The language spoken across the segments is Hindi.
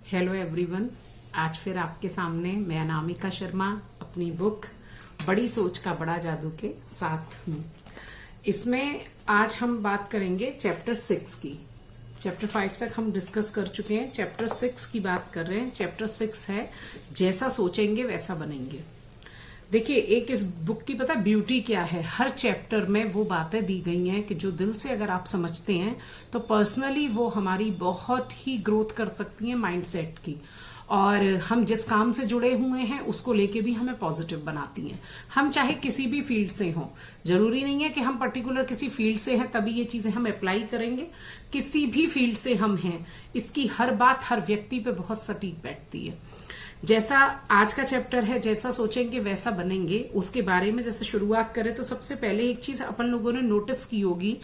Hello everyone. आज फिर आपके सामने मैं अनामिका शर्मा अपनी बुक बड़ी सोच का बड़ा जादू के साथ हूँ। इसमें आज हम बात करेंगे चैप्टर 6 की। चैप्टर 5 तक हम डिस्कस कर चुके हैं, चैप्टर 6 की बात कर रहे हैं। चैप्टर 6 है जैसा सोचेंगे वैसा बनेंगे। देखिए, एक इस बुक की पता ब्यूटी क्या है, हर चैप्टर में वो बातें दी गई हैं कि जो दिल से अगर आप समझते हैं तो पर्सनली वो हमारी बहुत ही ग्रोथ कर सकती है माइंडसेट की, और हम जिस काम से जुड़े हुए हैं उसको लेके भी हमें पॉजिटिव बनाती हैं। हम चाहे किसी भी फील्ड से हों, जरूरी नहीं है कि हम पर्टिकुलर किसी फील्ड से हैं तभी ये चीजें हम अप्लाई करेंगे। किसी भी फील्ड से हम हैं, इसकी हर बात हर व्यक्ति पे बहुत सटीक बैठती है। जैसा आज का चैप्टर है जैसा सोचेंगे वैसा बनेंगे, उसके बारे में जैसे शुरुआत करें तो सबसे पहले एक चीज अपन लोगों ने नोटिस की होगी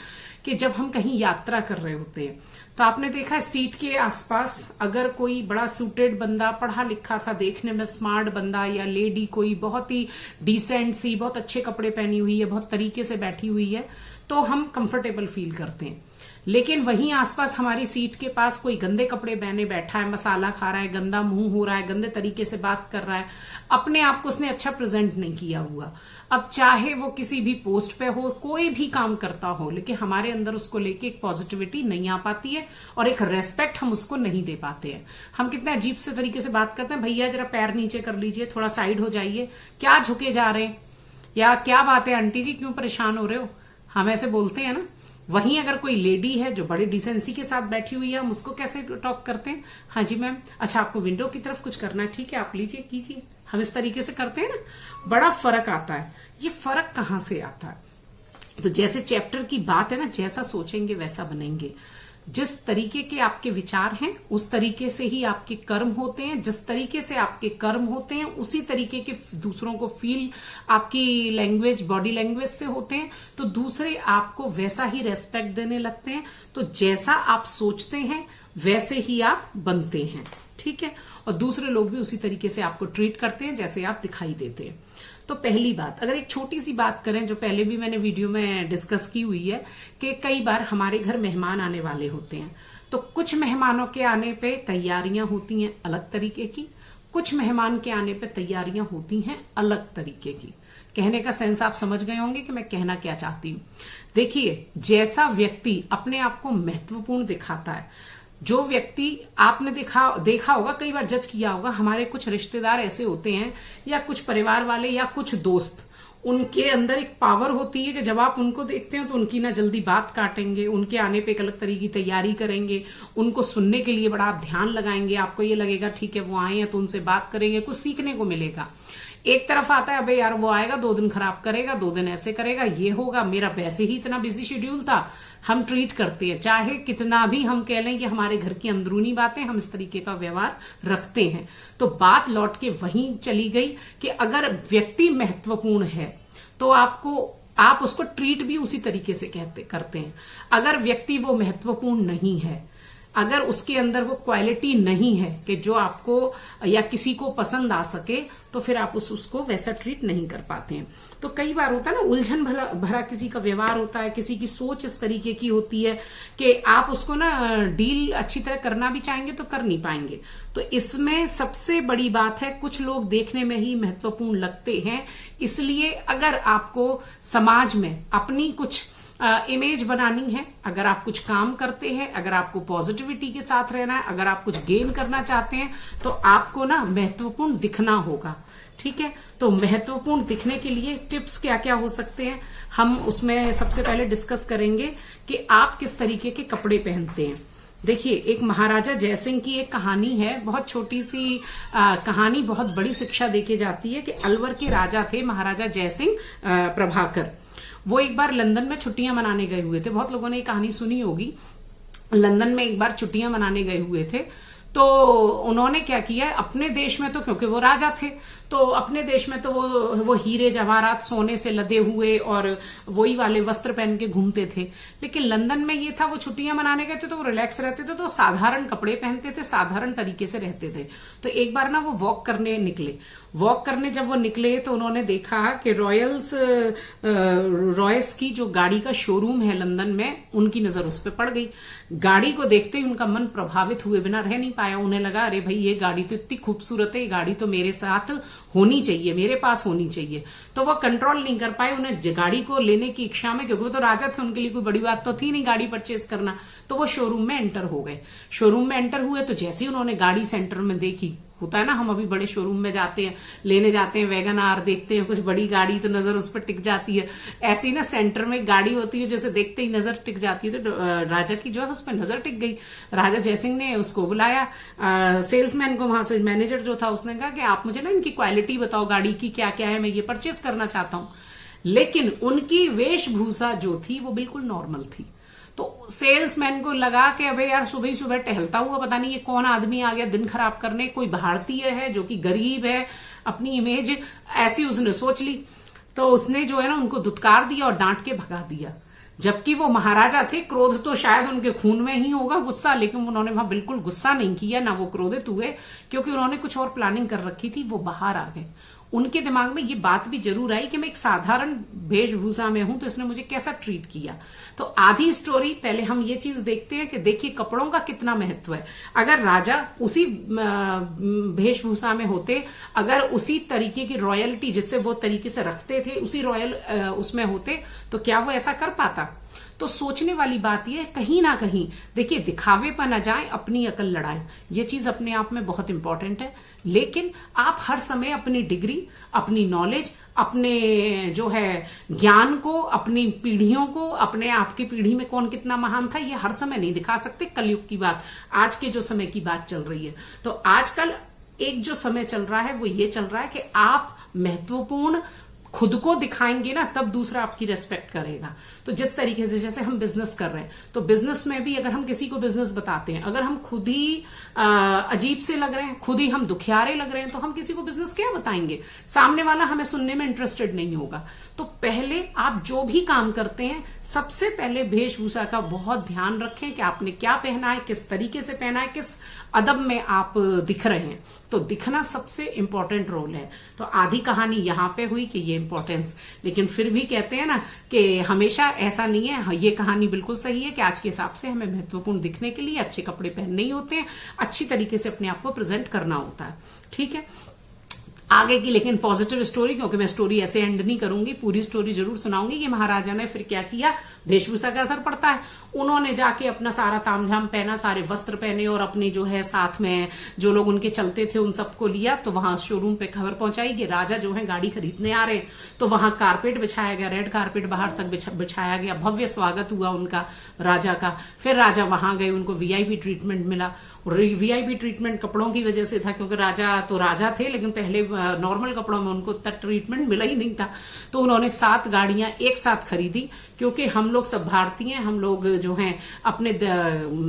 कि जब हम कहीं यात्रा कर रहे होते हैं तो आपने देखा है सीट के आसपास अगर कोई बड़ा सूटेड बंदा, पढ़ा लिखा सा, देखने में स्मार्ट बंदा या लेडी कोई बहुत ही डिसेंट सी, बहुत अच्छे कपड़े पहनी हुई है, बहुत तरीके से बैठी हुई है, तो हम कंफर्टेबल फील करते हैं। लेकिन वहीं आसपास हमारी सीट के पास कोई गंदे कपड़े पहने बैठा है, मसाला खा रहा है, गंदा मुंह हो रहा है, गंदे तरीके से बात कर रहा है, अपने आप को उसने अच्छा प्रेजेंट नहीं किया हुआ। अब चाहे वो किसी भी पोस्ट पे हो, कोई भी काम करता हो, लेकिन हमारे अंदर उसको लेके एक पॉजिटिविटी नहीं आ पाती है और एक रेस्पेक्ट हम उसको नहीं दे पाते हैं। हम कितने अजीब से तरीके से बात करते हैं, भैया जरा पैर नीचे कर लीजिए, थोड़ा साइड हो जाइए, क्या झुके जा रहे हैं, या क्या बात है आंटी जी क्यों परेशान हो रहे हो, हम ऐसे बोलते हैं ना। वहीं अगर कोई लेडी है जो बड़ी डिसेंसी के साथ बैठी हुई है, हम उसको कैसे टॉक करते हैं, हाँ जी मैम, अच्छा आपको विंडो की तरफ कुछ करना है, ठीक है आप लीजिए कीजिए, हम इस तरीके से करते हैं ना। बड़ा फर्क आता है। ये फर्क कहां से आता है? तो जैसे चैप्टर की बात है ना, जैसा सोचेंगे वैसा बनेंगे। जिस तरीके के आपके विचार हैं उस तरीके से ही आपके कर्म होते हैं। जिस तरीके से आपके कर्म होते हैं उसी तरीके के दूसरों को फील आपकी लैंग्वेज, बॉडी लैंग्वेज से होते हैं, तो दूसरे आपको वैसा ही रेस्पेक्ट देने लगते हैं। तो जैसा आप सोचते हैं वैसे ही आप बनते हैं, ठीक है, और दूसरे लोग भी उसी तरीके से आपको ट्रीट करते हैं जैसे आप दिखाई देते हैं। तो पहली बात, अगर एक छोटी सी बात करें जो पहले भी मैंने वीडियो में डिस्कस की हुई है कि कई बार हमारे घर मेहमान आने वाले होते हैं, तो कुछ मेहमानों के आने पे तैयारियां होती हैं अलग तरीके की, कुछ मेहमान के आने पे तैयारियां होती हैं अलग तरीके की। कहने का सेंस आप समझ गए होंगे कि मैं कहना क्या चाहती हूं। देखिए, जैसा व्यक्ति अपने आप को महत्वपूर्ण दिखाता है, जो व्यक्ति आपने देखा होगा, कई बार जज किया होगा, हमारे कुछ रिश्तेदार ऐसे होते हैं या कुछ परिवार वाले या कुछ दोस्त, उनके अंदर एक पावर होती है कि जब आप उनको देखते हो तो उनकी ना जल्दी बात काटेंगे, उनके आने पे एक अलग तरीके की तैयारी करेंगे, उनको सुनने के लिए बड़ा आप ध्यान लगाएंगे, आपको ये लगेगा ठीक है वो आए हैं तो उनसे बात करेंगे, कुछ सीखने को मिलेगा। एक तरफ आता है अबे यार वो आएगा 2 दिन खराब करेगा, 2 दिन ऐसे करेगा, ये होगा, मेरा वैसे ही इतना बिजी शेड्यूल था। हम ट्रीट करते हैं, चाहे कितना भी हम कह लें कि हमारे घर की अंदरूनी बातें, हम इस तरीके का व्यवहार रखते हैं। तो बात लौट के वहीं चली गई कि अगर व्यक्ति महत्वपूर्ण है तो आप उसको ट्रीट भी उसी तरीके से करते हैं। अगर व्यक्ति वो महत्वपूर्ण नहीं है, अगर उसके अंदर वो क्वालिटी नहीं है कि जो आपको या किसी को पसंद आ सके, तो फिर आप उसको वैसा ट्रीट नहीं कर पाते हैं। तो कई बार होता है ना, उलझन भरा किसी का व्यवहार होता है, किसी की सोच इस तरीके की होती है कि आप उसको ना डील अच्छी तरह करना भी चाहेंगे तो कर नहीं पाएंगे। तो इसमें सबसे बड़ी बात है, कुछ लोग देखने में ही महत्वपूर्ण लगते हैं, इसलिए अगर आपको समाज में अपनी कुछ इमेज बनानी है, अगर आप कुछ काम करते हैं, अगर आपको पॉजिटिविटी के साथ रहना है, अगर आप कुछ गेन करना चाहते हैं, तो आपको ना महत्वपूर्ण दिखना होगा, ठीक है। तो महत्वपूर्ण दिखने के लिए टिप्स क्या क्या हो सकते हैं, हम उसमें सबसे पहले डिस्कस करेंगे कि आप किस तरीके के कपड़े पहनते हैं। देखिए, एक महाराजा जयसिंह की एक कहानी है, बहुत छोटी सी कहानी बहुत बड़ी शिक्षा देके जाती है कि अलवर के राजा थे महाराजा जयसिंह प्रभाकर। वो एक बार लंदन में छुट्टियां मनाने गए हुए थे, बहुत लोगों ने ये कहानी सुनी होगी। लंदन में एक बार छुट्टियां मनाने गए हुए थे, तो उन्होंने क्या किया, अपने देश में तो क्योंकि वो राजा थे तो अपने देश में तो वो हीरे जवाहरात सोने से लदे हुए और वही वाले वस्त्र पहन के घूमते थे। लेकिन लंदन में ये था, वो छुट्टियां मनाने गए थे तो वो रिलैक्स रहते थे, तो साधारण कपड़े पहनते थे, साधारण तरीके से रहते थे। तो एक बार ना वो वॉक करने निकले। वॉक करने जब वो निकले तो उन्होंने देखा कि रॉयस की जो गाड़ी का शोरूम है लंदन में, उनकी नजर उस पर पड़ गई। गाड़ी को देखते ही उनका मन प्रभावित हुए बिना रह नहीं पाया। उन्हें लगा अरे भाई ये गाड़ी तो इतनी खूबसूरत है, ये गाड़ी तो मेरे साथ होनी चाहिए, मेरे पास होनी चाहिए। तो वो कंट्रोल नहीं कर पाए। उन्हें गाड़ी को लेने की इच्छा में, क्योंकि वो तो राजा थे, उनके लिए कोई बड़ी बात तो थी नहीं गाड़ी परचेज करना, तो वो शोरूम में एंटर हो गए। शोरूम में एंटर हुए तो जैसे ही उन्होंने गाड़ी सेंटर में देखी, होता है ना, हम अभी बड़े शोरूम में जाते हैं, लेने जाते हैं, वैगन आर देखते हैं, कुछ बड़ी गाड़ी तो नजर उस पर टिक जाती है। ऐसे ही ना सेंटर में गाड़ी होती है, जैसे देखते ही नजर टिक जाती है। तो राजा की जो है उस पर नजर टिक गई। राजा जयसिंह ने उसको बुलाया, सेल्समैन को, वहां से मैनेजर जो था, उसने कहा कि आप मुझे ना इनकी क्वालिटी बताओ, गाड़ी की क्या क्या है, मैं ये परचेस करना चाहता हूं। लेकिन उनकी वेशभूषा जो थी वो बिल्कुल नॉर्मल थी। तो सेल्समैन को लगा कि अबे यार सुबह ही सुबह टहलता हुआ पता नहीं ये कौन आदमी आ गया दिन खराब करने, कोई भारतीय है जो कि गरीब है, अपनी इमेज ऐसी उसने सोच ली। तो उसने जो है ना उनको धुतकार दिया और डांट के भगा दिया। जबकि वो महाराजा थे, क्रोध तो शायद उनके खून में ही होगा, गुस्सा, लेकिन उन्होंने वहां बिल्कुल गुस्सा नहीं किया, ना वो क्रोधित हुए, क्योंकि उन्होंने कुछ और प्लानिंग कर रखी थी। वो बाहर आ गए। उनके दिमाग में ये बात भी जरूर आई कि मैं एक साधारण वेशभूषा में हूं तो इसने मुझे कैसा ट्रीट किया। तो आधी स्टोरी पहले हम ये चीज देखते हैं कि देखिए कपड़ों का कितना महत्व है। अगर राजा उसी वेशभूषा में होते, अगर उसी तरीके की रॉयल्टी जिससे वो तरीके से रखते थे उसी रॉयल उसमें होते, तो क्या वो ऐसा कर पाता? तो सोचने वाली बात यह कहीं ना कहीं देखिए, दिखावे पर न जाए, अपनी अकल लड़ाएं, ये चीज अपने आप में बहुत इंपॉर्टेंट है। लेकिन आप हर समय अपनी डिग्री, अपनी नॉलेज, अपने जो है ज्ञान को, अपनी पीढ़ियों को, अपने आपकी पीढ़ी में कौन कितना महान था, ये हर समय नहीं दिखा सकते। कलयुग की बात, आज के जो समय की बात चल रही है, तो आजकल एक जो समय चल रहा है वो ये चल रहा है कि आप महत्वपूर्ण खुद को दिखाएंगे ना, तब दूसरा आपकी रेस्पेक्ट करेगा। तो जिस तरीके से जैसे हम बिजनेस कर रहे हैं, तो बिजनेस में भी अगर हम किसी को बिजनेस बताते हैं, अगर हम खुद ही अजीब से लग रहे हैं, खुद ही हम दुखियारे लग रहे हैं, तो हम किसी को बिजनेस क्या बताएंगे? सामने वाला हमें सुनने में इंटरेस्टेड नहीं होगा। तो पहले आप जो भी काम करते हैं, सबसे पहले वेशभूषा का बहुत ध्यान रखें कि आपने क्या पहना है, किस तरीके से पहना है, किस अदब में आप दिख रहे हैं। तो दिखना सबसे इंपॉर्टेंट रोल है। तो आधी कहानी यहां पे हुई कि ये इंपॉर्टेंस, लेकिन फिर भी कहते हैं ना कि हमेशा ऐसा नहीं है। ये कहानी बिल्कुल सही है कि आज के हिसाब से हमें महत्वपूर्ण दिखने के लिए अच्छे कपड़े पहनने ही होते हैं, अच्छी तरीके से अपने आप को प्रेजेंट करना होता है। ठीक है, आगे की लेकिन पॉजिटिव स्टोरी, क्योंकि मैं स्टोरी ऐसे एंड नहीं करूंगी, पूरी स्टोरी जरूर सुनाऊंगी कि महाराजा ने फिर क्या किया, वेशभूषा का असर पड़ता है। उन्होंने जाके अपना सारा तामझाम पहना, सारे वस्त्र पहने और अपने जो है साथ में जो लोग उनके चलते थे उन सबको लिया। तो वहां शोरूम पे खबर पहुंचाई कि राजा जो है गाड़ी खरीदने आ रहे हैं। तो वहां कारपेट बिछाया गया, रेड कारपेट बाहर तक बिछाया गया, भव्य स्वागत हुआ उनका राजा का। फिर राजा वहां गए, उनको वीआईपी ट्रीटमेंट मिला। वीआईपी ट्रीटमेंट कपड़ों की वजह से था, क्योंकि राजा तो राजा थे, लेकिन पहले नॉर्मल कपड़ों में उनको उतना ट्रीटमेंट मिला ही नहीं था। तो उन्होंने 7 गाड़ियां एक साथ खरीदी, क्योंकि हम लोग सब भारतीय हैं, हम लोग जो हैं अपने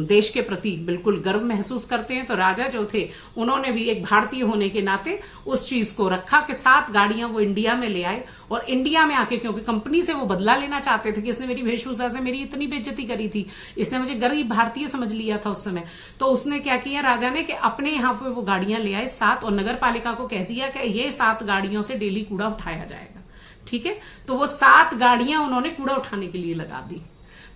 देश के प्रति बिल्कुल गर्व महसूस करते हैं। तो राजा जो थे उन्होंने भी एक भारतीय होने के नाते उस चीज को रखा कि 7 गाड़ियां वो इंडिया में ले आए। और इंडिया में आके, क्योंकि कंपनी से वो बदला लेना चाहते थे कि इसने मेरी वेशभूषा से मेरी इतनी बेइज्जती करी थी, इसने मुझे गरीब भारतीय समझ लिया था उस समय। तो उसने क्या किया राजा ने कि अपने यहाँ पे वो गाड़ियां ले आए 7, और नगर पालिका को कह दिया कि ये 7 गाड़ियों से डेली कूड़ा उठाया जाएगा। ठीक है, तो वो 7 गाड़ियां उन्होंने कूड़ा उठाने के लिए लगा दी।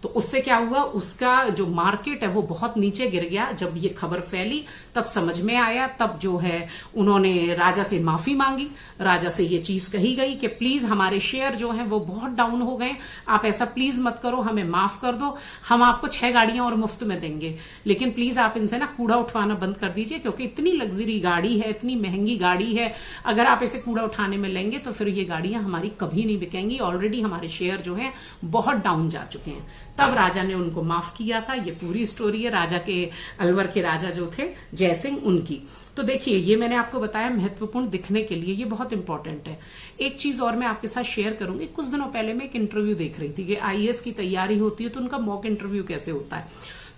तो उससे क्या हुआ, उसका जो मार्केट है वो बहुत नीचे गिर गया। जब ये खबर फैली तब समझ में आया, तब जो है उन्होंने राजा से माफी मांगी। राजा से ये चीज कही गई कि प्लीज हमारे शेयर जो हैं वो बहुत डाउन हो गए, आप ऐसा प्लीज मत करो, हमें माफ कर दो, हम आपको 6 गाड़ियां और मुफ्त में देंगे, लेकिन प्लीज आप इनसे ना कूड़ा उठवाना बंद कर दीजिए, क्योंकि इतनी लग्जरी गाड़ी है, इतनी महंगी गाड़ी है, अगर आप इसे कूड़ा उठाने में लेंगे तो फिर ये गाड़ियां हमारी कभी नहीं बिकेंगी। ऑलरेडी हमारे शेयर जो है बहुत डाउन जा चुके हैं। तब राजा ने उनको माफ किया था। ये पूरी स्टोरी है राजा के, अलवर के राजा जो थे जयसिंह, उनकी। तो देखिए, ये मैंने आपको बताया महत्वपूर्ण दिखने के लिए, ये बहुत इंपॉर्टेंट है। एक चीज और मैं आपके साथ शेयर करूंगी। कुछ दिनों पहले मैं एक इंटरव्यू देख रही थी कि आईएएस की तैयारी होती है तो उनका मॉक इंटरव्यू कैसे होता है।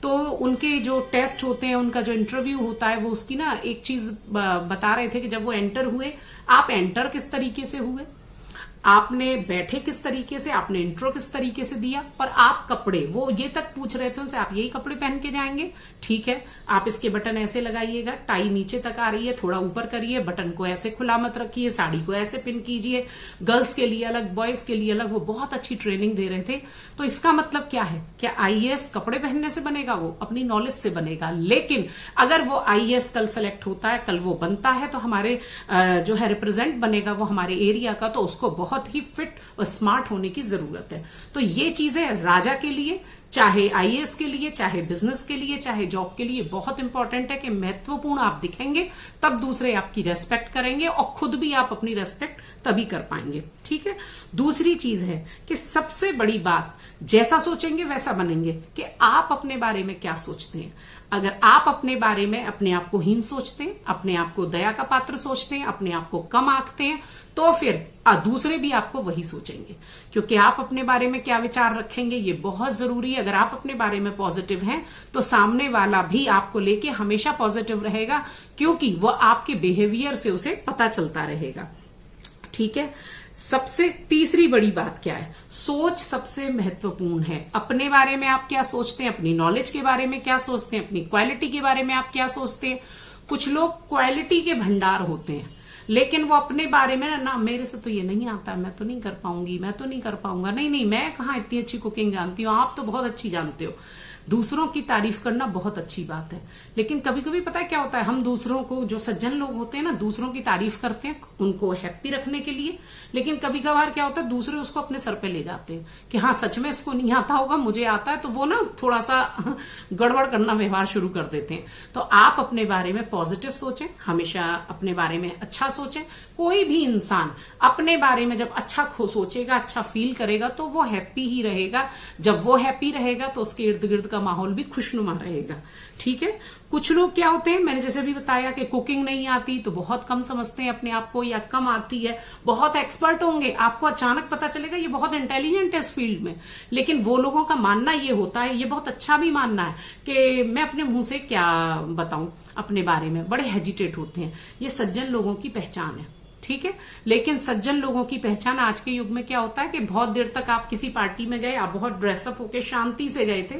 तो उनके जो टेस्ट होते हैं, उनका जो इंटरव्यू होता है, वो उसकी ना एक चीज बता रहे थे कि जब वो एंटर हुए, आप एंटर किस तरीके से हुए, आपने बैठे किस तरीके से, आपने इंट्रो किस तरीके से दिया, और आप कपड़े, वो ये तक पूछ रहे थे उनसे, आप यही कपड़े पहन के जाएंगे, ठीक है, आप इसके बटन ऐसे लगाइएगा, टाई नीचे तक आ रही है, थोड़ा ऊपर करिए, बटन को ऐसे खुला मत रखिए, साड़ी को ऐसे पिन कीजिए, गर्ल्स के लिए अलग, बॉयज के लिए अलग। वो बहुत अच्छी ट्रेनिंग दे रहे थे। तो इसका मतलब क्या है, क्या आईएएस कपड़े पहनने से बनेगा? वो अपनी नॉलेज से बनेगा। लेकिन अगर वो आईएएस कल सेलेक्ट होता है, कल वो बनता है, तो हमारे जो है रिप्रेजेंट बनेगा वो हमारे एरिया का, तो उसको बहुत ही फिट और स्मार्ट होने की जरूरत है। तो ये चीजें राजा के लिए, चाहे आईएएस के लिए, चाहे बिजनेस के लिए, चाहे जॉब के लिए बहुत इंपॉर्टेंट है कि महत्वपूर्ण आप दिखेंगे, तब दूसरे आपकी रेस्पेक्ट करेंगे, और खुद भी आप अपनी रेस्पेक्ट तभी कर पाएंगे। ठीक है। दूसरी चीज है कि सबसे बड़ी बात, जैसा सोचेंगे वैसा बनेंगे, कि आप अपने बारे में क्या सोचते हैं। अगर आप अपने बारे में अपने आप को हीन सोचते हैं, अपने आप को दया का पात्र सोचते हैं, अपने आप को कम आंकते हैं, तो फिर दूसरे भी आपको वही सोचेंगे। क्योंकि आप अपने बारे में क्या विचार रखेंगे ये बहुत जरूरी है। अगर आप अपने बारे में पॉजिटिव हैं तो सामने वाला भी आपको लेके हमेशा पॉजिटिव रहेगा, क्योंकि वो आपके बिहेवियर से उसे पता चलता रहेगा। ठीक है। सबसे तीसरी बड़ी बात क्या है, सोच सबसे महत्वपूर्ण है। अपने बारे में आप क्या सोचते हैं, अपनी नॉलेज के बारे में क्या सोचते हैं, अपनी क्वालिटी के बारे में आप क्या सोचते हैं। कुछ लोग क्वालिटी के भंडार होते हैं, लेकिन वो अपने बारे में ना मेरे से तो ये नहीं आता, मैं तो नहीं कर पाऊंगी, मैं तो नहीं कर पाऊंगा, नहीं मैं कहाँ इतनी अच्छी कुकिंग जानती हूँ, आप तो बहुत अच्छी जानते हो। दूसरों की तारीफ करना बहुत अच्छी बात है, लेकिन कभी कभी पता है क्या होता है, हम दूसरों को, जो सज्जन लोग होते हैं ना, दूसरों की तारीफ करते हैं उनको हैप्पी रखने के लिए, लेकिन कभी कभार क्या होता है दूसरे उसको अपने सर पे ले जाते हैं कि हाँ सच में इसको नहीं आता होगा, मुझे आता है, तो वो ना थोड़ा सा गड़बड़ करना व्यवहार शुरू कर देते हैं। तो आप अपने बारे में पॉजिटिव सोचें, हमेशा अपने बारे में अच्छा सोचें। कोई भी इंसान अपने बारे में जब अच्छा सोचेगा, अच्छा फील करेगा, तो वो हैप्पी ही रहेगा। जब वो हैप्पी रहेगा तो उसके इर्द गिर्द का माहौल भी खुशनुमा रहेगा। ठीक है। कुछ लोग क्या होते हैं, मैंने जैसे भी बताया कि कुकिंग नहीं आती तो बहुत कम समझते हैं अपने आप को, या कम आती है, बहुत एक्सपर्ट होंगे, आपको अचानक पता चलेगा ये बहुत इंटेलिजेंट है इस फील्ड में। लेकिन वो लोगों का मानना ये होता है, ये बहुत अच्छा भी मानना है कि मैं अपने मुंह से क्या बताऊं अपने बारे में, बड़े हेजिटेट होते हैं। ये सज्जन लोगों की पहचान है। ठीक है। लेकिन सज्जन लोगों की पहचान आज के युग में क्या होता है कि बहुत देर तक आप किसी पार्टी में गए, आप बहुत ड्रेसअप होके शांति से गए थे,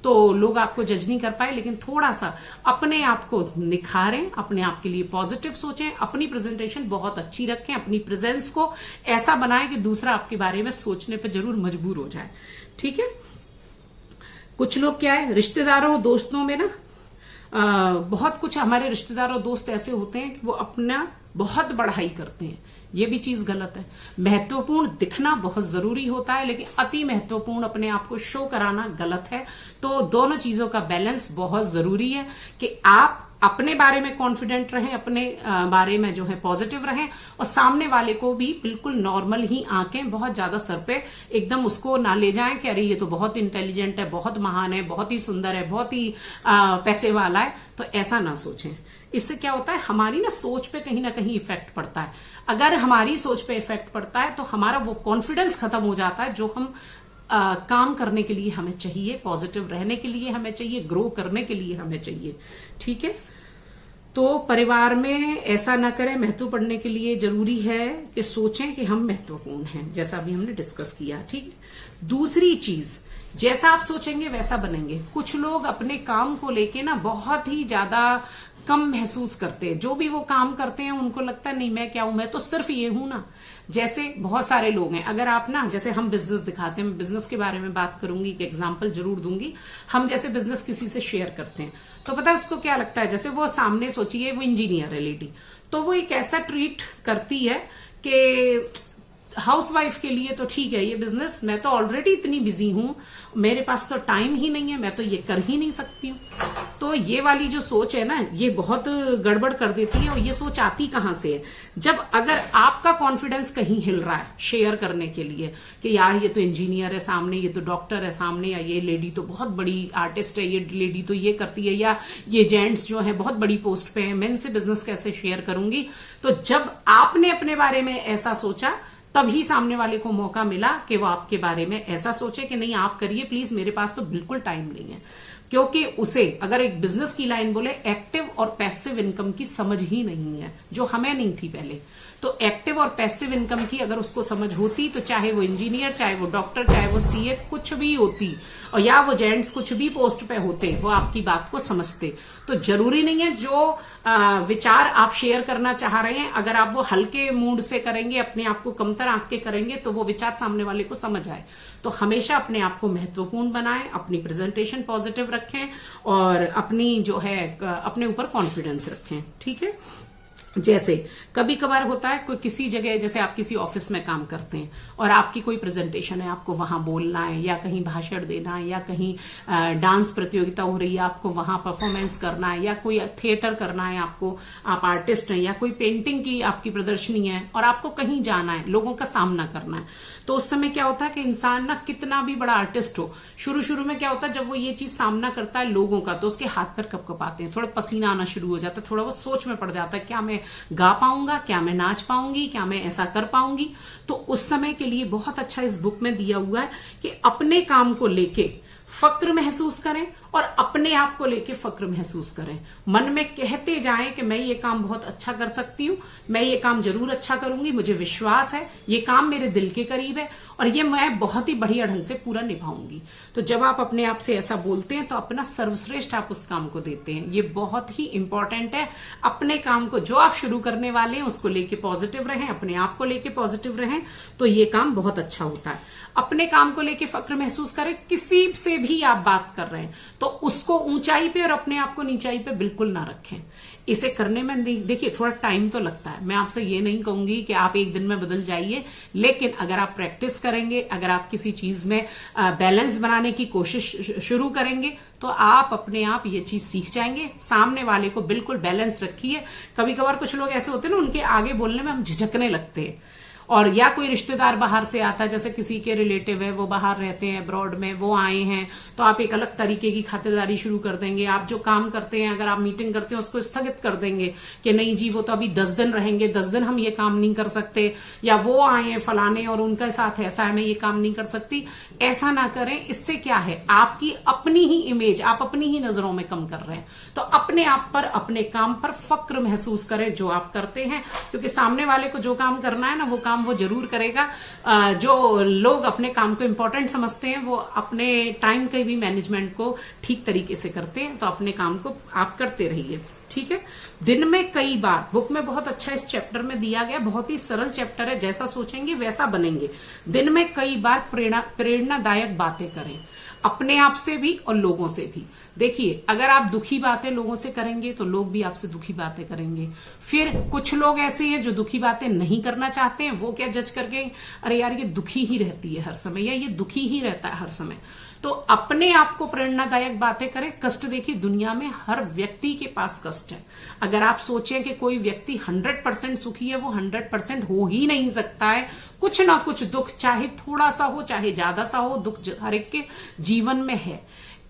तो लोग आपको जज नहीं कर पाए। लेकिन थोड़ा सा अपने आप को निखारें, अपने आप के लिए पॉजिटिव सोचें, अपनी प्रेजेंटेशन बहुत अच्छी रखें, अपनी प्रेजेंस को ऐसा बनाएं कि दूसरा आपके बारे में सोचने पर जरूर मजबूर हो जाए। ठीक है। कुछ लोग क्या है, रिश्तेदारों दोस्तों में ना बहुत कुछ, हमारे रिश्तेदार और दोस्त ऐसे होते हैं कि वो अपना बहुत बढ़ाई करते हैं, ये भी चीज गलत है। महत्वपूर्ण दिखना बहुत जरूरी होता है, लेकिन अति महत्वपूर्ण अपने आप को शो कराना गलत है। तो दोनों चीजों का बैलेंस बहुत जरूरी है कि आप अपने बारे में कॉन्फिडेंट रहें, अपने बारे में जो है पॉजिटिव रहें, और सामने वाले को भी बिल्कुल नॉर्मल ही आंकें, बहुत ज्यादा सर पे एकदम उसको ना ले जाएं कि अरे ये तो बहुत इंटेलिजेंट है, बहुत महान है, बहुत ही सुंदर है, बहुत ही पैसे वाला है। तो ऐसा ना सोचें। इससे क्या होता है, हमारी ना सोच पे कहीं ना कहीं इफेक्ट पड़ता है। अगर हमारी सोच पे इफेक्ट पड़ता है तो हमारा वो कॉन्फिडेंस खत्म हो जाता है जो हम काम करने के लिए हमें चाहिए, पॉजिटिव रहने के लिए हमें चाहिए, ग्रो करने के लिए हमें चाहिए। ठीक है। तो परिवार में ऐसा ना करें। महत्व पढ़ने के लिए जरूरी है कि सोचें कि हम महत्वपूर्ण हैं, जैसा अभी हमने डिस्कस किया। ठीक है। दूसरी चीज, जैसा आप सोचेंगे वैसा बनेंगे। कुछ लोग अपने काम को लेके ना बहुत ही ज्यादा कम महसूस करते हैं। जो भी वो काम करते हैं उनको लगता है नहीं मैं क्या हूं, मैं तो सिर्फ ये हूं ना। जैसे बहुत सारे लोग हैं, अगर आप ना, जैसे हम बिजनेस दिखाते हैं, मैं बिजनेस के बारे में बात करूंगी, एक एग्जांपल जरूर दूंगी। हम जैसे बिजनेस किसी से शेयर करते हैं तो पता है उसको क्या लगता है, जैसे वो सामने सोचिए वो इंजीनियर है लेडी, तो वो एक ऐसा ट्रीट करती है कि हाउसवाइफ के लिए तो ठीक है ये बिजनेस, मैं तो ऑलरेडी इतनी बिजी हूं, मेरे पास तो टाइम ही नहीं है, मैं तो ये कर ही नहीं सकती हूँ। तो ये वाली जो सोच है ना, ये बहुत गड़बड़ कर देती है। और ये सोच आती कहां से है, जब अगर आपका कॉन्फिडेंस कहीं हिल रहा है शेयर करने के लिए कि यार ये तो इंजीनियर है सामने, ये तो डॉक्टर है सामने, या ये लेडी तो बहुत बड़ी आर्टिस्ट है, ये लेडी तो ये करती है, या ये जेंट्स जो है बहुत बड़ी पोस्ट पे है, मैं इनसे बिजनेस कैसे शेयर करूंगी। तो जब आपने अपने बारे में ऐसा सोचा, तभी सामने वाले को मौका मिला कि वो आपके बारे में ऐसा सोचे कि नहीं आप करिए प्लीज, मेरे पास तो बिल्कुल टाइम नहीं है। क्योंकि उसे अगर एक बिजनेस की लाइन बोले, एक्टिव और पैसिव इनकम की समझ ही नहीं है, जो हमें नहीं थी पहले। तो एक्टिव और पैसिव इनकम की अगर उसको समझ होती तो चाहे वो इंजीनियर, चाहे वो डॉक्टर, चाहे वो सीए, कुछ भी होती, और या वो जेंट्स कुछ भी पोस्ट पे होते, वो आपकी बात को समझते। तो जरूरी नहीं है जो विचार आप शेयर करना चाह रहे हैं, अगर आप वो हल्के मूड से करेंगे, अपने आप को कमतर आंक के करेंगे, तो वो विचार सामने वाले को समझ आए। तो हमेशा अपने आप को महत्वपूर्ण बनाएं, अपनी प्रेजेंटेशन पॉजिटिव रखें और अपनी जो है अपने ऊपर कॉन्फिडेंस रखें। ठीक है। जैसे कभी कभार होता है कोई किसी जगह, जैसे आप किसी ऑफिस में काम करते हैं और आपकी कोई प्रेजेंटेशन है, आपको वहां बोलना है या कहीं भाषण देना है या कहीं डांस प्रतियोगिता हो रही है, आपको वहां परफॉर्मेंस करना है या कोई थिएटर करना है आपको, आप आर्टिस्ट हैं, या कोई पेंटिंग की आपकी प्रदर्शनी है और आपको कहीं जाना है, लोगों का सामना करना है। तो उस समय क्या होता है कि इंसान ना कितना भी बड़ा आर्टिस्ट हो, शुरू शुरू में क्या होता है, जब वो ये चीज सामना करता है लोगों का, तो उसके हाथ पैर कपकपाते हैं, थोड़ा पसीना आना शुरू हो जाता है, थोड़ा वो सोच में पड़ जाता है, क्या मैं गा पाऊंगा, क्या मैं नाच पाऊंगी, क्या मैं ऐसा कर पाऊंगी। तो उस समय के लिए बहुत अच्छा इस बुक में दिया हुआ है कि अपने काम को लेके फक्र महसूस करें और अपने आप को लेके फक्र महसूस करें। मन में कहते जाएं कि मैं ये काम बहुत अच्छा कर सकती हूँ, मैं ये काम जरूर अच्छा करूंगी, मुझे विश्वास है, ये काम मेरे दिल के करीब है और ये मैं बहुत ही बढ़िया ढंग से पूरा निभाऊंगी। तो जब आप अपने आप से ऐसा बोलते हैं तो अपना सर्वश्रेष्ठ आप उस काम को देते हैं। ये बहुत ही इंपॉर्टेंट है। अपने काम को जो आप शुरू करने वाले हैं उसको लेके पॉजिटिव रहें, अपने आप को लेके पॉजिटिव रहें, तो ये काम बहुत अच्छा होता है। अपने काम को लेके फक्र महसूस करें। किसी से भी आप बात कर रहे हैं तो उसको ऊंचाई पे और अपने आप को नीचाई पे बिल्कुल ना रखें। इसे करने में देखिए थोड़ा टाइम तो लगता है, मैं आपसे ये नहीं कहूंगी कि आप एक दिन में बदल जाइए, लेकिन अगर आप प्रैक्टिस करेंगे, अगर आप किसी चीज में बैलेंस बनाने की कोशिश शुरू करेंगे तो आप अपने आप ये चीज सीख जाएंगे। सामने वाले को बिल्कुल बैलेंस रखिए। कभी कभार कुछ लोग ऐसे होते हैं ना, उनके आगे बोलने में हम झिझकने लगते हैं, और या कोई रिश्तेदार बाहर से आता है, जैसे किसी के रिलेटिव है, वो बाहर रहते हैं अब्रॉड में, वो आए हैं, तो आप एक अलग तरीके की खातिरदारी शुरू कर देंगे। आप जो काम करते हैं, अगर आप मीटिंग करते हैं, उसको स्थगित कर देंगे कि नहीं जी वो तो अभी 10 दिन रहेंगे, 10 दिन हम ये काम नहीं कर सकते, या वो आए हैं फलाने और उनके साथ ऐसा है, मैं ये काम नहीं कर सकती। ऐसा ना करें। इससे क्या है, आपकी अपनी ही इमेज, आप अपनी ही नजरों में कम कर रहे हैं। तो अपने आप पर, अपने काम पर फक्र महसूस करें जो आप करते हैं, क्योंकि सामने वाले को जो काम करना है ना, वो काम वो जरूर करेगा। जो लोग अपने काम को इंपॉर्टेंट समझते हैं वो अपने टाइम के भी मैनेजमेंट को ठीक तरीके से करते हैं। तो अपने काम को आप करते रहिए। ठीक है। दिन में कई बार, बुक में बहुत अच्छा इस चैप्टर में दिया गया, बहुत ही सरल चैप्टर है, जैसा सोचेंगे वैसा बनेंगे। दिन में कई बार प्रेरणादायक बातें करें, अपने आप से भी और लोगों से भी। देखिए अगर आप दुखी बातें लोगों से करेंगे तो लोग भी आपसे दुखी बातें करेंगे। फिर कुछ लोग ऐसे हैं जो दुखी बातें नहीं करना चाहते हैं, वो क्या जज करके अरे यार ये दुखी ही रहती है हर समय, या ये दुखी ही रहता है हर समय। तो अपने आप को प्रेरणादायक बातें करें। कष्ट देखिए, दुनिया में हर व्यक्ति के पास कष्ट है। अगर आप सोचें कि कोई व्यक्ति 100% सुखी है, वो 100% हो ही नहीं सकता है। कुछ ना कुछ दुख, चाहे थोड़ा सा हो चाहे ज्यादा सा हो, दुख हर एक के जीवन में है।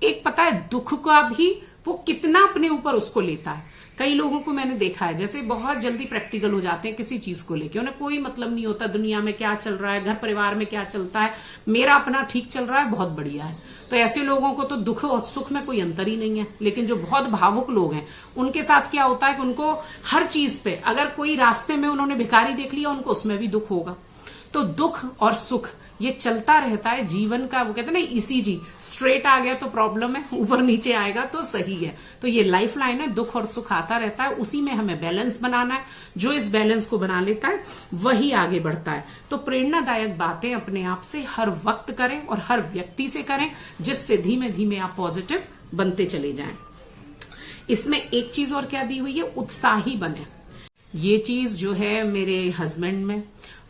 एक पता है दुख का भी वो कितना अपने ऊपर उसको लेता है। कई लोगों को मैंने देखा है जैसे बहुत जल्दी प्रैक्टिकल हो जाते हैं किसी चीज को लेके, उन्हें कोई मतलब नहीं होता दुनिया में क्या चल रहा है, घर परिवार में क्या चलता है, मेरा अपना ठीक चल रहा है, बहुत बढ़िया है। तो ऐसे लोगों को तो दुख और सुख में कोई अंतर ही नहीं है। लेकिन जो बहुत भावुक लोग हैं उनके साथ क्या होता है कि उनको हर चीज पे, अगर कोई रास्ते में उन्होंने भिखारी देख लिया उनको उसमें भी दुख होगा। तो दुख और सुख ये चलता रहता है जीवन का। वो कहते हैं ना ईसीजी, स्ट्रेट आ गया तो प्रॉब्लम है, ऊपर नीचे आएगा तो सही है। तो ये लाइफ लाइन है, दुख और सुख आता रहता है, उसी में हमें बैलेंस बनाना है। जो इस बैलेंस को बना लेता है वही आगे बढ़ता है। तो प्रेरणादायक बातें अपने आप से हर वक्त करें और हर व्यक्ति से करें, जिससे धीमे धीमे आप पॉजिटिव बनते चले जाएं। इसमें एक चीज और क्या दी हुई है, उत्साही बने। ये चीज जो है मेरे हस्बैंड में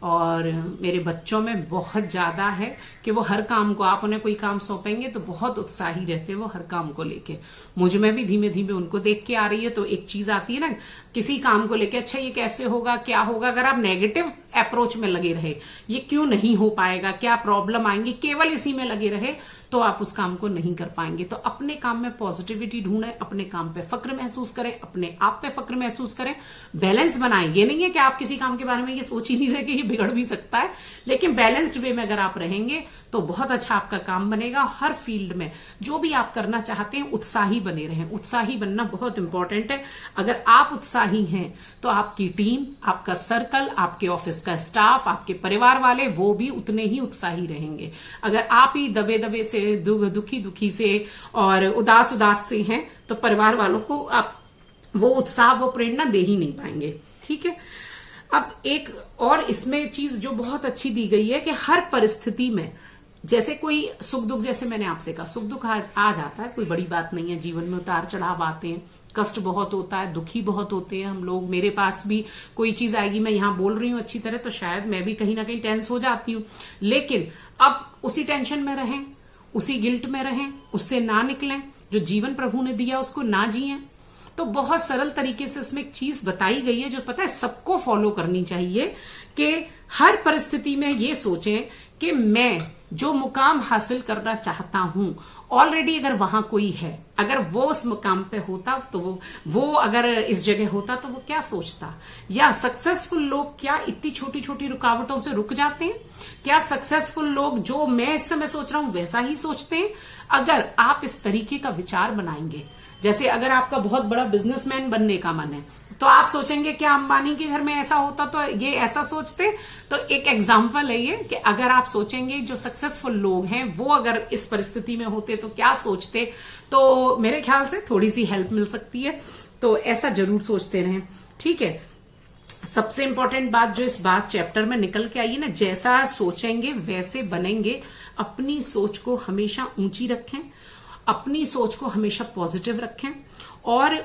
और मेरे बच्चों में बहुत ज्यादा है कि वो हर काम को, आप उन्हें कोई काम सौंपेंगे तो बहुत उत्साही रहते हैं वो हर काम को लेके। मुझ में भी धीमे धीमे उनको देख के आ रही है। तो एक चीज आती है ना किसी काम को लेके, अच्छा ये कैसे होगा, क्या होगा, अगर आप नेगेटिव अप्रोच में लगे रहे, ये क्यों नहीं हो पाएगा, क्या प्रॉब्लम आएंगी, केवल इसी में लगे रहे, तो आप उस काम को नहीं कर पाएंगे। तो अपने काम में पॉजिटिविटी ढूंढें, अपने काम पे फक्र महसूस करें, अपने आप पे फक्र महसूस करें, बैलेंस बनाएं। ये नहीं है कि आप किसी काम के बारे में ये सोच ही नहीं रहे कि ये बिगड़ भी सकता है, लेकिन बैलेंस्ड वे में अगर आप रहेंगे तो बहुत अच्छा आपका काम बनेगा। हर फील्ड में जो भी आप करना चाहते हैं उत्साही बने रहें। उत्साही बनना बहुत इंपॉर्टेंट है। अगर आप उत्साही हैं तो आपकी टीम, आपका सर्कल, आपके ऑफिस का स्टाफ, आपके परिवार वाले वो भी उतने ही उत्साही रहेंगे। अगर आप ही दबे दबे से, दुखी से और उदास से हैं तो परिवार वालों को आप वो उत्साह, वो प्रेरणा दे ही नहीं पाएंगे। ठीक है। अब एक और इसमें चीज जो बहुत अच्छी दी गई है कि हर परिस्थिति में, जैसे कोई सुख दुख, जैसे मैंने आपसे कहा सुख दुख आ जाता है, कोई बड़ी बात नहीं है। जीवन में उतार चढ़ाव आते हैं, कष्ट बहुत होता है, दुखी बहुत होते हैं हम लोग। मेरे पास भी कोई चीज आएगी, मैं यहां बोल रही हूं अच्छी तरह तो शायद मैं भी कहीं ना कहीं टेंस हो जाती हूं, लेकिन अब उसी टेंशन में रहें, उसी गिल्ट में रहें, उससे ना निकलें। जो जीवन प्रभु ने दिया उसको ना जिएं। तो बहुत सरल तरीके से इसमें एक चीज बताई गई है जो पता है सबको फॉलो करनी चाहिए कि हर परिस्थिति में ये सोचें कि मैं जो मुकाम हासिल करना चाहता हूं ऑलरेडी अगर वहां कोई है, अगर वो उस मुकाम पे होता तो वो अगर इस जगह होता तो वो क्या सोचता। या सक्सेसफुल लोग क्या इतनी छोटी छोटी रुकावटों से रुक जाते हैं? क्या सक्सेसफुल लोग जो मैं इस समय सोच रहा हूं वैसा ही सोचते हैं? अगर आप इस तरीके का विचार बनाएंगे, जैसे अगर आपका बहुत बड़ा बिजनेसमैन बनने का मन है तो आप सोचेंगे क्या अंबानी के घर में ऐसा होता तो ये ऐसा सोचते। तो एक एग्जांपल है ये कि अगर आप सोचेंगे जो सक्सेसफुल लोग हैं वो अगर इस परिस्थिति में होते तो क्या सोचते, तो मेरे ख्याल से थोड़ी सी हेल्प मिल सकती है। तो ऐसा जरूर सोचते रहें। ठीक है। सबसे इंपॉर्टेंट बात जो इस बात चैप्टर में निकल के आई है ना, जैसा सोचेंगे वैसे बनेंगे। अपनी सोच को हमेशा ऊंची रखें, अपनी सोच को हमेशा पॉजिटिव रखें, और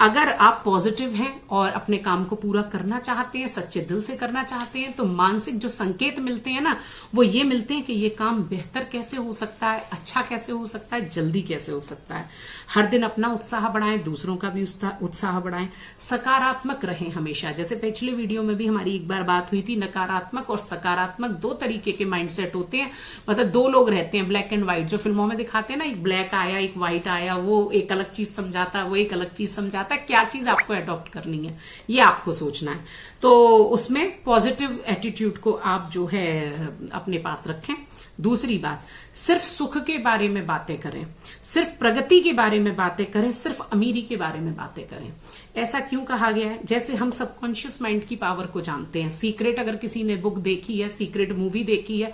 अगर आप पॉजिटिव हैं और अपने काम को पूरा करना चाहते हैं, सच्चे दिल से करना चाहते हैं, तो मानसिक जो संकेत मिलते हैं ना वो ये मिलते हैं कि ये काम बेहतर कैसे हो सकता है, अच्छा कैसे हो सकता है, जल्दी कैसे हो सकता है। हर दिन अपना उत्साह बढ़ाएं, दूसरों का भी उत्साह बढ़ाएं, सकारात्मक रहें हमेशा। जैसे पिछले वीडियो में भी हमारी एक बार बात हुई थी, नकारात्मक और सकारात्मक दो तरीके के माइंडसेट होते हैं। मतलब दो लोग रहते हैं, ब्लैक एंड व्हाइट, जो फिल्मों में दिखाते हैं ना, एक ब्लैक आया एक व्हाइट आया, वो एक अलग चीज समझाता है, वो एक अलग चीज समझाता है। क्या चीज आपको अडॉप्ट करनी है ये आपको सोचना है। तो उसमें पॉजिटिव एटीट्यूड को आप जो है अपने पास रखें। दूसरी बात, सिर्फ सुख के बारे में बातें करें, सिर्फ प्रगति के बारे में बातें करें, सिर्फ अमीरी के बारे में बातें करें। ऐसा क्यों कहा गया है? जैसे हम सबकॉन्शियस माइंड की पावर को जानते हैं। सीक्रेट अगर किसी ने बुक देखी है, सीक्रेट मूवी देखी है,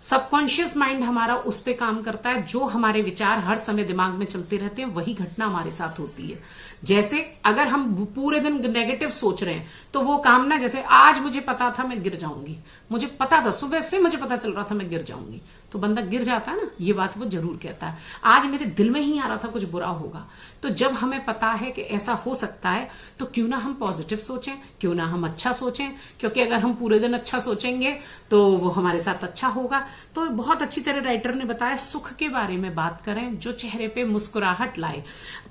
सबकॉन्शियस माइंड हमारा उस पे काम करता है। जो हमारे विचार हर समय दिमाग में चलते रहते हैं वही घटना हमारे साथ होती है। जैसे अगर हम पूरे दिन नेगेटिव सोच रहे हैं तो वो काम ना, जैसे आज मुझे पता था मैं गिर जाऊंगी, मुझे पता था, सुबह से मुझे पता चल रहा था मैं गिर जाऊंगी, तो बंदा गिर जाता है ना, ये बात वो जरूर कहता है। आज मेरे दिल में ही आ रहा था कुछ बुरा होगा। तो जब हमें पता है कि ऐसा हो सकता है तो क्यों ना हम पॉजिटिव सोचें, क्यों ना हम अच्छा सोचें, क्योंकि अगर हम पूरे दिन अच्छा सोचेंगे तो वो हमारे साथ अच्छा होगा। तो बहुत अच्छी तरह राइटर ने बताया, सुख के बारे में बात करें जो चेहरे पे मुस्कुराहट लाए,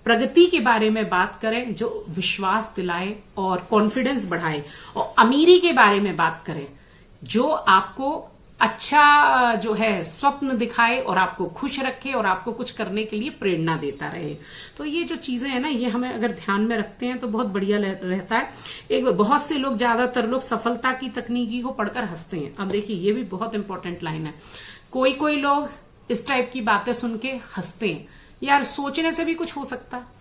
प्रगति के बारे में बात करें जो विश्वास दिलाए और कॉन्फिडेंस बढ़ाए, और अमीरी के बारे में बात करें जो आपको अच्छा जो है स्वप्न दिखाए और आपको खुश रखे और आपको कुछ करने के लिए प्रेरणा देता रहे। तो ये जो चीजें हैं ना, ये हमें अगर ध्यान में रखते हैं तो बहुत बढ़िया रहता है। एक बहुत से लोग, ज्यादातर लोग सफलता की तकनीकी को पढ़कर हंसते हैं। अब देखिए ये भी बहुत इंपॉर्टेंट लाइन है। कोई कोई लोग इस टाइप की बातें सुन के हंसते हैं, यार सोचने से भी कुछ हो सकता है।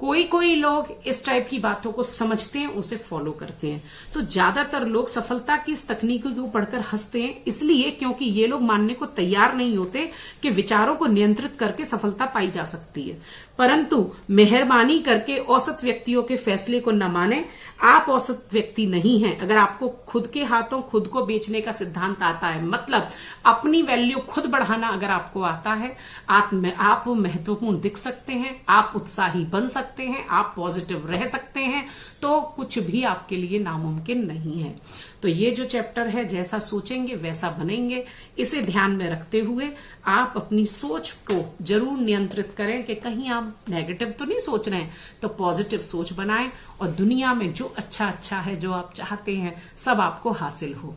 कोई कोई लोग इस टाइप की बातों को समझते हैं, उसे फॉलो करते हैं। तो ज्यादातर लोग सफलता की इस तकनीक को पढ़कर हंसते हैं, इसलिए क्योंकि ये लोग मानने को तैयार नहीं होते कि विचारों को नियंत्रित करके सफलता पाई जा सकती है। परंतु मेहरबानी करके औसत व्यक्तियों के फैसले को न माने। आप औसत व्यक्ति नहीं हैं अगर आपको खुद के हाथों खुद को बेचने का सिद्धांत आता है, मतलब अपनी वैल्यू खुद बढ़ाना अगर आपको आता है, आप महत्वपूर्ण दिख सकते हैं, आप उत्साही बन सकते हैं, आप पॉजिटिव रह सकते हैं, तो कुछ भी आपके लिए नामुमकिन नहीं है। तो ये जो चैप्टर है, जैसा सोचेंगे वैसा बनेंगे, इसे ध्यान में रखते हुए आप अपनी सोच को जरूर नियंत्रित करें कि कहीं आप नेगेटिव तो नहीं सोच रहे हैं, तो पॉजिटिव सोच बनाएं और दुनिया में जो अच्छा है, जो आप चाहते हैं, सब आपको हासिल हो।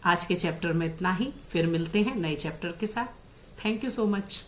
आज के चैप्टर में इतना ही, फिर मिलते हैं नए चैप्टर के साथ। Thank you so much.